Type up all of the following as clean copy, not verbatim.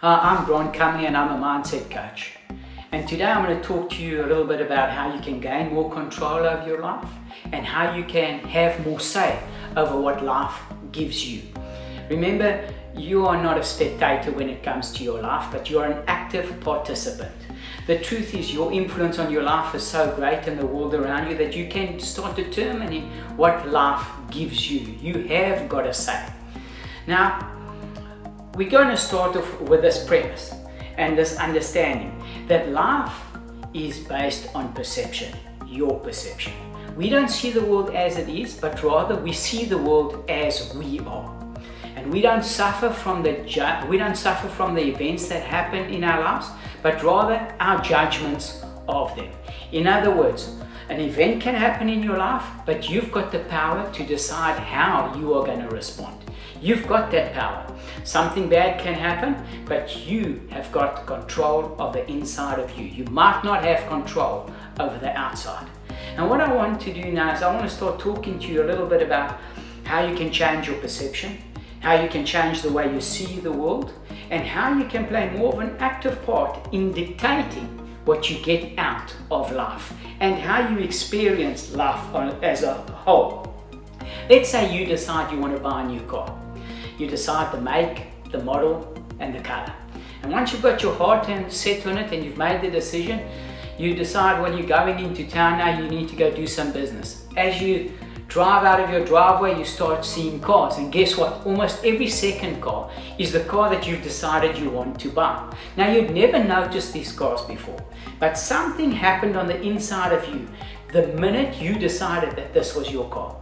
I'm Comley and I'm a mindset coach. And today I'm going to talk to you a little bit about how you can gain more control over your life and how you can have more say over what life gives you. Remember, you are not a spectator when it comes to your life, but you are an active participant. The truth is, your influence on your life is so great in the world around you that you can start determining what life gives you. You have got a say. Now, we're going to start off with this premise and this understanding that life is based on perception, your perception. We don't see the world as it is, but rather we see the world as we are. And we don't suffer from the events that happen in our lives, but rather our judgments of them. In other words, an event can happen in your life, but you've got the power to decide how you are going to respond. You've got that power. Something bad can happen, but you have got control of the inside of you. You might not have control over the outside. And what I want to do now is I want to start talking to you a little bit about how you can change your perception, how you can change the way you see the world, and how you can play more of an active part in dictating what you get out of life and how you experience life as a whole. Let's say you decide you want to buy a new car. You decide the make, the model, and the color. And once you've got your heart set on it and you've made the decision, you decide when you're going into town now you need to go do some business. As you drive out of your driveway, you start seeing cars, and guess what? Almost every second car is the car that you've decided you want to buy. Now, you'd never noticed these cars before, but something happened on the inside of you the minute you decided that this was your car.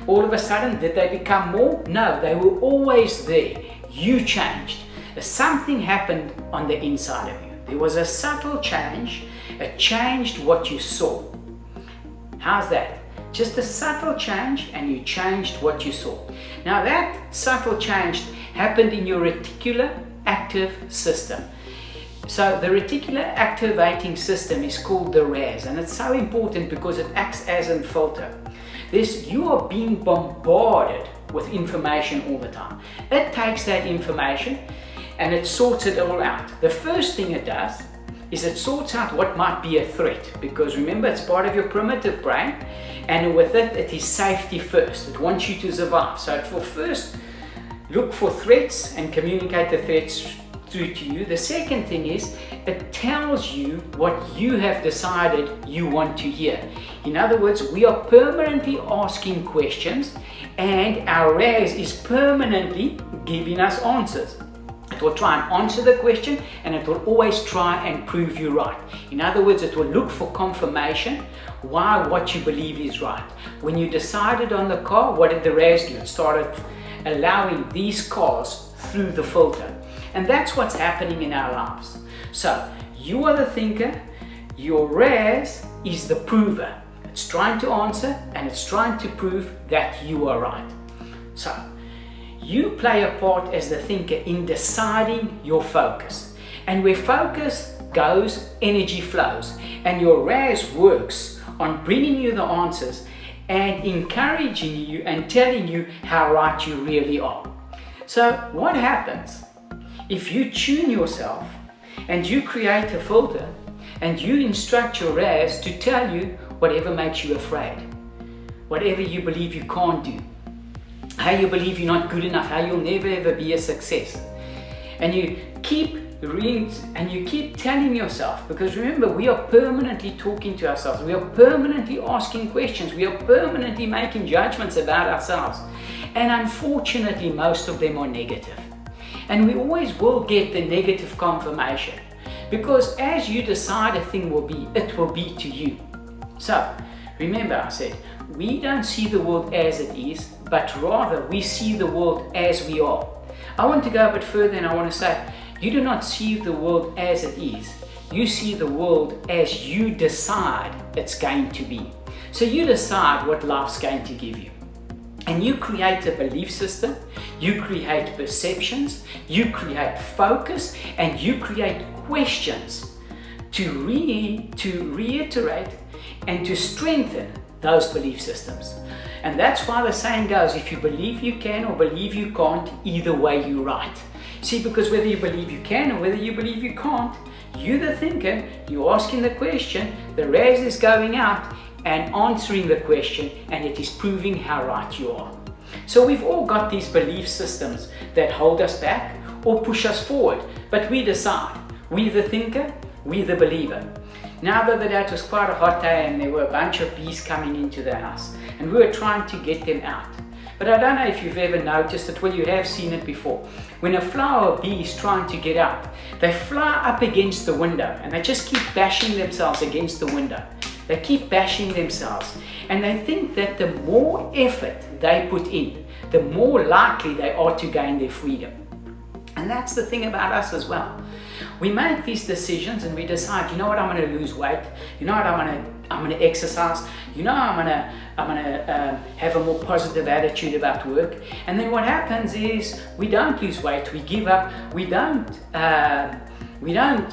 All of a sudden, did they become more? No, they were always there. You changed. Something happened on the inside of you. There was a subtle change. It changed what you saw. How's that? Just a subtle change, and you changed what you saw. Now, that subtle change happened in your reticular active system. So the reticular activating system is called the RAS, and it's so important because it acts as a filter. You are being bombarded with information all the time. It takes that information and it sorts it all out. The first thing it does is it sorts out what might be a threat, because remember, it's part of your primitive brain, and with it, it is safety first. It wants you to survive. So it will first look for threats and communicate the threats through to you. The second thing is it tells you what you have decided you want to hear. In other words, we are permanently asking questions, and our RAS is permanently giving us answers. It will try and answer the question, and it will always try and prove you right. In other words, it will look for confirmation why what you believe is right. When you decided on the car, what did the RAS do? It started allowing these cars through the filter. And that's what's happening in our lives. So you are the thinker, your RAS is the prover. It's trying to answer and it's trying to prove that you are right. So you play a part as the thinker in deciding your focus. And where focus goes, energy flows. And your RAS works on bringing you the answers and encouraging you and telling you how right you really are. So what happens if you tune yourself and you create a filter and you instruct your RAS to tell you whatever makes you afraid, whatever you believe you can't do, how you believe you're not good enough, how you'll never ever be a success, and you keep telling yourself, because remember, we are permanently talking to ourselves, we are permanently asking questions, we are permanently making judgments about ourselves, and unfortunately most of them are negative. And we always will get the negative confirmation, because as you decide a thing will be, it will be to you. So remember, I said, we don't see the world as it is, but rather we see the world as we are. I want to go a bit further, and I want to say, you do not see the world as it is. You see the world as you decide it's going to be. So you decide what life's going to give you. And you create a belief system, you create perceptions, you create focus, and you create questions to reiterate and to strengthen those belief systems. And that's why the saying goes, if you believe you can or believe you can't, either way you're right. See, because whether you believe you can or whether you believe you can't, you're the thinker, you're asking the question, the raz is going out and answering the question, and it is proving how right you are. So we've all got these belief systems that hold us back or push us forward, but we decide. We're the thinker, we're the believer. Now the other day it was quite a hot day and there were a bunch of bees coming into the house and we were trying to get them out. But I don't know if you've ever noticed it, well, you have seen it before. When a flower or bee is trying to get out, they fly up against the window and they just keep bashing themselves against the window. They keep bashing themselves and they think that the more effort they put in, the more likely they are to gain their freedom. And that's the thing about us as well. We make these decisions and we decide, you know what, I'm going to lose weight. You know what, I'm going to exercise. You know, I'm going to have a more positive attitude about work. And then what happens is we don't lose weight. We give up. We don't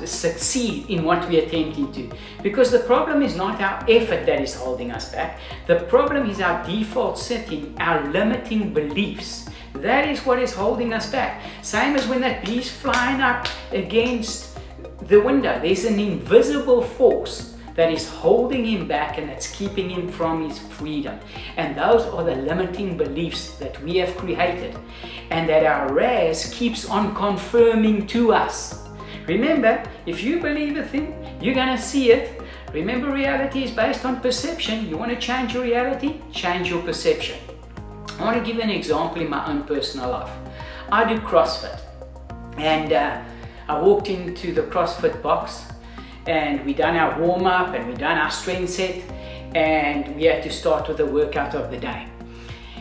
succeed in what we're attempting to, because the problem is not our effort that is holding us back. The problem is our default setting, our limiting beliefs. That is what is holding us back. Same as when that bee's flying up against the window. There's an invisible force that is holding him back and that's keeping him from his freedom. And those are the limiting beliefs that we have created and that our raz keeps on confirming to us. Remember, if you believe a thing, you're going to see it. Remember, reality is based on perception. You want to change your reality? Change your perception. I want to give you an example in my own personal life. I do CrossFit, and I walked into the CrossFit box and we done our warm-up and we done our strength set, and we had to start with the workout of the day.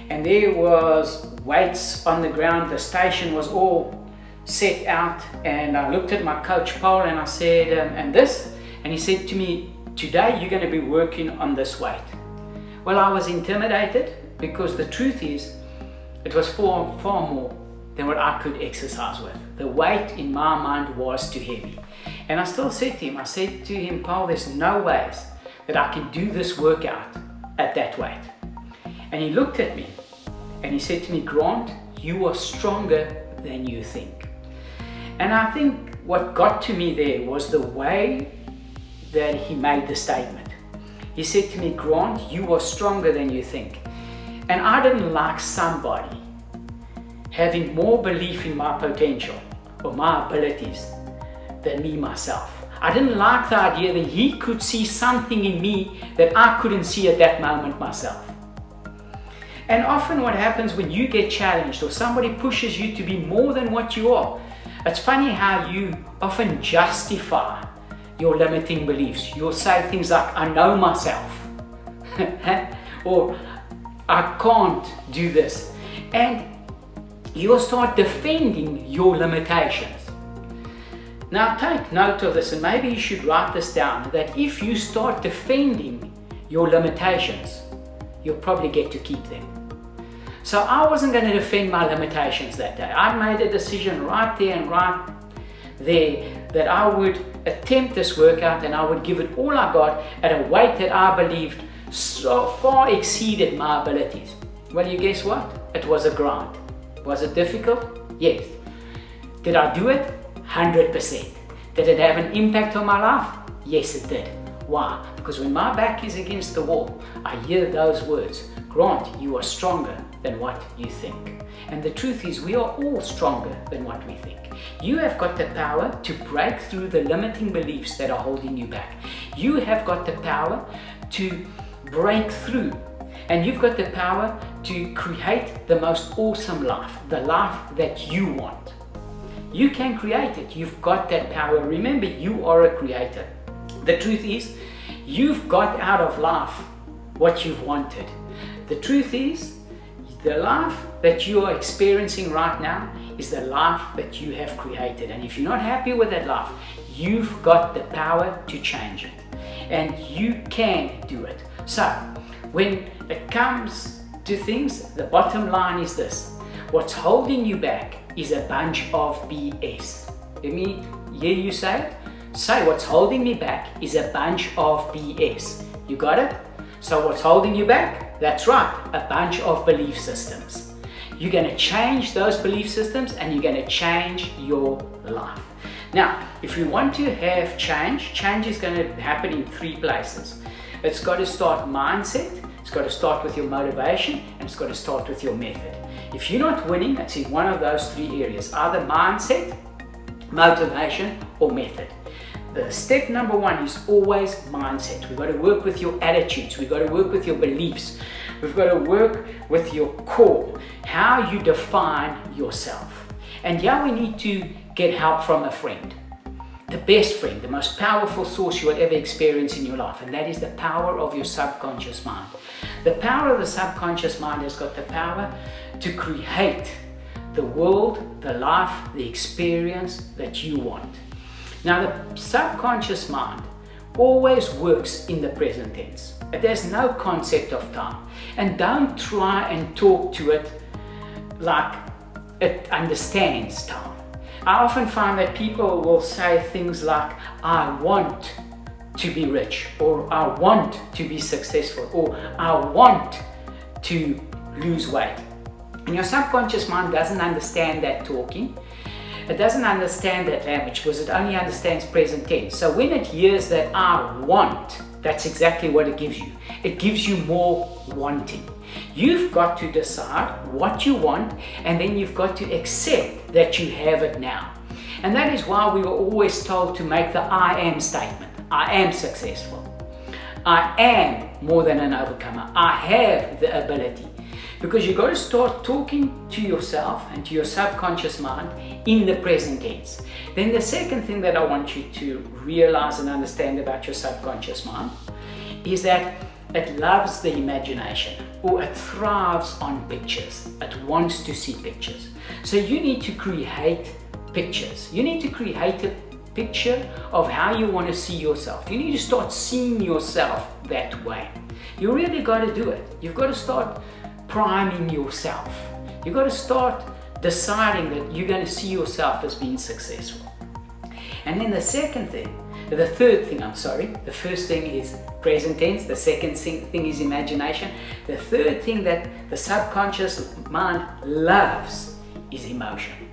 And there was weights on the ground, the station was all set out, and I looked at my coach Paul and I said, and this? And he said to me, today you're going to be working on this weight. Well, I was intimidated, because the truth is, it was far more than what I could exercise with. The weight in my mind was too heavy. And I still said to him, Paul, there's no ways that I can do this workout at that weight. And he looked at me and he said to me, Grant, you are stronger than you think. And I think what got to me there was the way that he made the statement. He said to me, Grant, you are stronger than you think. And I didn't like somebody having more belief in my potential or my abilities than me myself. I didn't like the idea that he could see something in me that I couldn't see at that moment myself. And often what happens when you get challenged or somebody pushes you to be more than what you are, it's funny how you often justify your limiting beliefs. You'll say things like, I know myself, or I can't do this. And you'll start defending your limitations. Now take note of this, and maybe you should write this down, that if you start defending your limitations, you'll probably get to keep them. So I wasn't going to defend my limitations that day. I made a decision right there and right there that I would attempt this workout and I would give it all I got at a weight that I believed so far exceeded my abilities. Well, you guess what? It was a grind. Was it difficult? Yes. Did I do it? 100%. Did it have an impact on my life? Yes, it did. Why? Because when my back is against the wall, I hear those words, Grant, you are stronger than what you think. And the truth is, we are all stronger than what we think. You have got the power to break through the limiting beliefs that are holding you back. You have got the power to break through, and you've got the power to create the most awesome life, the life that you want. You can create it. You've got that power. Remember, you are a creator. The truth is, you've got out of life what you've wanted. The truth is, the life that you are experiencing right now is the life that you have created. And if you're not happy with that life, you've got the power to change it. And you can do it. So, when it comes to things, the bottom line is this. What's holding you back is a bunch of BS. Let me hear you say it. Say, what's holding me back is a bunch of BS. You got it? So what's holding you back? That's right, a bunch of belief systems. You're going to change those belief systems and you're going to change your life. Now, if you want to have change is going to happen in 3 places. It's got to start mindset, it's got to start with your motivation, and it's got to start with your method. If you're not winning, it's in one of those 3 areas, either mindset, motivation, or method. The step number 1 is always mindset. We've got to work with your attitudes, we've got to work with your beliefs, we've got to work with your core, how you define yourself. And we need to get help from a friend. The best friend, the most powerful source you will ever experience in your life, and that is the power of your subconscious mind. The power of the subconscious mind has got the power to create the world, the life, the experience that you want. Now, the subconscious mind always works in the present tense. There's no concept of time. And don't try and talk to it like it understands time. I often find that people will say things like, I want to be rich, or I want to be successful, or I want to lose weight. And your subconscious mind doesn't understand that talking. It doesn't understand that language because it only understands present tense. So when it hears that I want, that's exactly what it gives you. It gives you more wanting. You've got to decide what you want, and then you've got to accept that you have it now. And that is why we were always told to make the I am statement. I am successful. I am more than an overcomer. I have the ability. Because you've got to start talking to yourself and to your subconscious mind in the present tense. Then the second thing that I want you to realize and understand about your subconscious mind is that it loves the imagination, or it thrives on pictures. It wants to see pictures. So you need to create pictures. You need to create a picture of how you want to see yourself. You need to start seeing yourself that way. You really got to do it. You've got to start priming yourself. You've got to start deciding that you're going to see yourself as being successful. And then the first thing is present tense, the second thing is imagination, the third thing that the subconscious mind loves is emotion.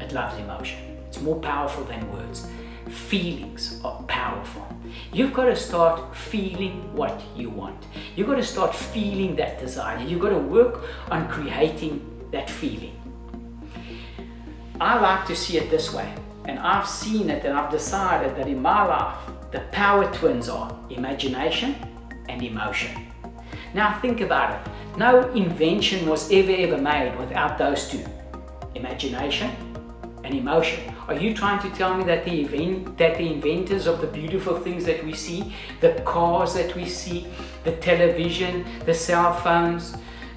It loves emotion. It's more powerful than words. Feelings are powerful. You've got to start feeling what you want. You've got to start feeling that desire. You've got to work on creating that feeling. I like to see it this way, and I've seen it, and I've decided that in my life the power twins are imagination and emotion. Now think about it. No invention was ever made without those two, imagination and emotion. Are you trying to tell me that the inventors of the beautiful things that we see, the cars that we see, the television, the cell phones,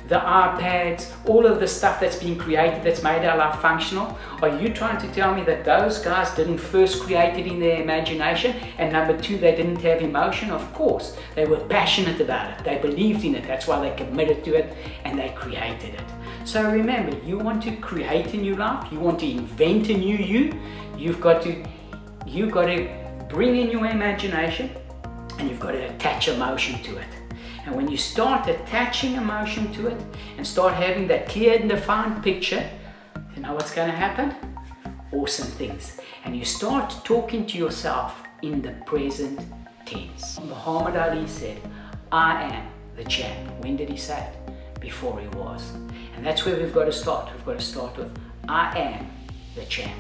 the iPads, all of the stuff that's been created that's made our life functional, are you trying to tell me that those guys didn't first create it in their imagination, and number 2, they didn't have emotion? Of course, they were passionate about it, they believed in it, that's why they committed to it and they created it. So remember, you want to create a new life, you want to invent a new you, you've got to bring in your imagination, and you've got to attach emotion to it. And when you start attaching emotion to it and start having that clear and defined picture, you know what's going to happen? Awesome things. And you start talking to yourself in the present tense. Muhammad Ali said, I am the champ. When did he say it? Before he was. And that's where we've got to start. We've got to start with, I am the champ.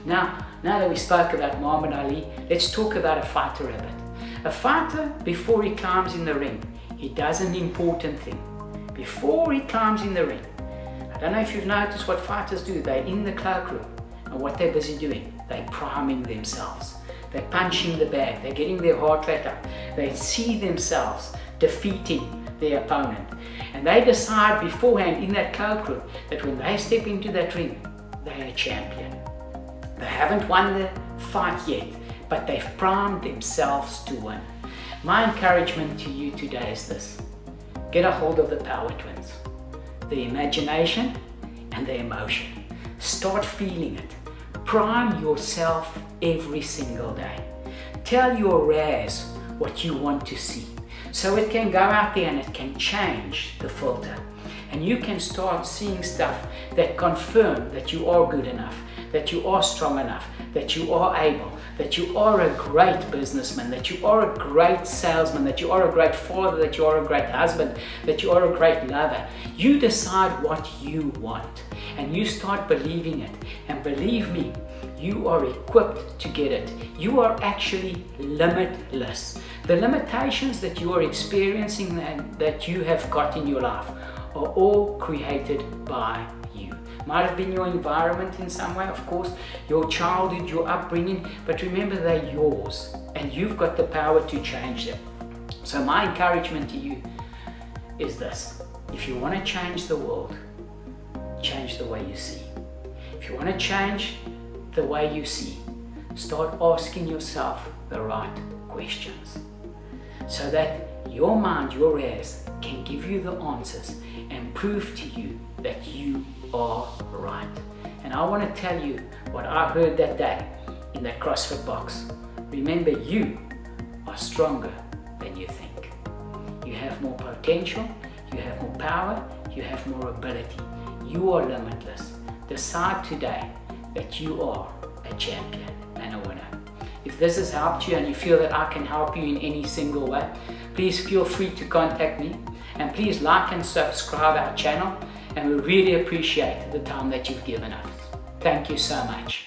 Now that we spoke about Muhammad Ali, let's talk about a fighter a bit. A fighter, before he climbs in the ring, he does an important thing. Before he climbs in the ring, I don't know if you've noticed what fighters do. They're in the cloakroom, and what they're busy doing, they're priming themselves. They're punching the bag, they're getting their heart rate up. They see themselves defeating their opponent. And they decide beforehand in that cloakroom that when they step into that ring, they're a champion. They haven't won the fight yet, but they've primed themselves to win. My encouragement to you today is this: get a hold of the power twins, the imagination and the emotion. Start feeling it. Prime yourself every single day. Tell your Raz what you want to see, so it can go out there and it can change the filter. and you can start seeing stuff that confirm that you are good enough, that you are strong enough, that you are able, that you are a great businessman, that you are a great salesman, that you are a great father, that you are a great husband, that you are a great lover. You decide what you want and you start believing it. And believe me, you are equipped to get it. You are actually limitless. The limitations that you are experiencing and that you have got in your life are all created by you. Might have been your environment in some way, of course, your childhood, your upbringing, but remember they're yours and you've got the power to change them. So my encouragement to you is this: if you want to change the world, change the way you see. If you want to change the way you see, start asking yourself the right questions so that your mind, your ears, can give you the answers and prove to you that you are right. And I want to tell you what I heard that day in that CrossFit box. Remember, you are stronger than you think. You have more potential, you have more power, you have more ability. You are limitless. Decide today that you are a champion and a winner. If this has helped you and you feel that I can help you in any single way, please feel free to contact me, and please like and subscribe our channel, and we really appreciate the time that you've given us. Thank you so much.